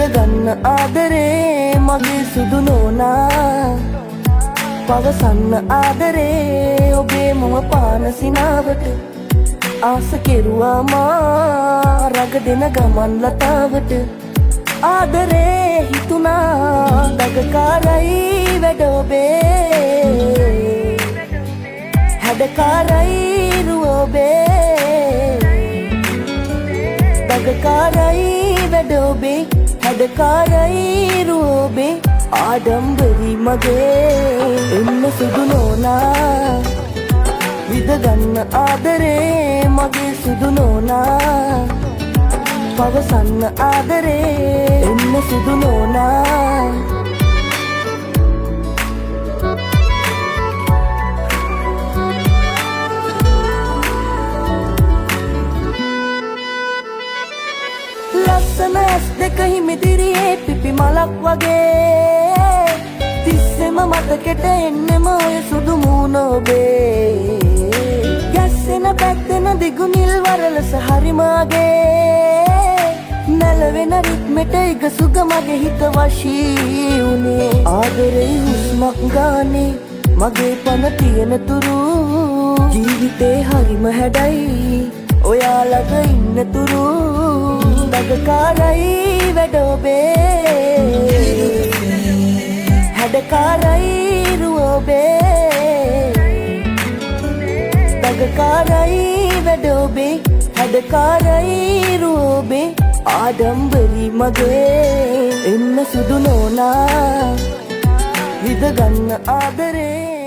විදගන්න ආදරේ මගේ සුදු නෝනා පවසන්න ආදරේ ඔබේ මම පාන සිනාවට ආස කෙරුවා මා රග දෙන ගමන් ලතාවට ආදරේ හිතුනා දගකාරයි වැඩ ඔබේ හැඩකාරයි රුව ඔබේ දගකාරයි වැඩ ඔබේ හැඩකාරයි රුව ඔබේ ආඩම්බරි මගේ එන්න සුදු නෝනා විදගන්න ආදරේ මගේ සුදු නෝනා පවසන්න ආදරේ එන්න සුදු නෝනා ලස්සන ඇස් දෙක හිමිදිරියේ පිපි මලක් වගේ තිස්සෙම මතකෙට එන්නෙම ඔය සුදු මූණ ඔබේ ගැස්සෙන පැත්තෙන දිගු නිල් වරලස හරිමාගේ නැලවෙන රිත්මෙට ඉගසුග මගේ හිත වශී වුණේ ආදරේ හුස්මක් ගානේ මගේ පන තියෙන තුරු ජීවිතේ හරිම හැඩයි ඔයා ළඟ ඉන්න තුරු දගකාරයි වැඩ ඔබේ හැඩකාරයි රුව ඔබේ දගකාරයි වැඩ ඔබේ හැඩකාරයි රුව ඔබේ ආඩම්බරි මගේ එන්න සුදු නෝනා විදගන්න ආදරේ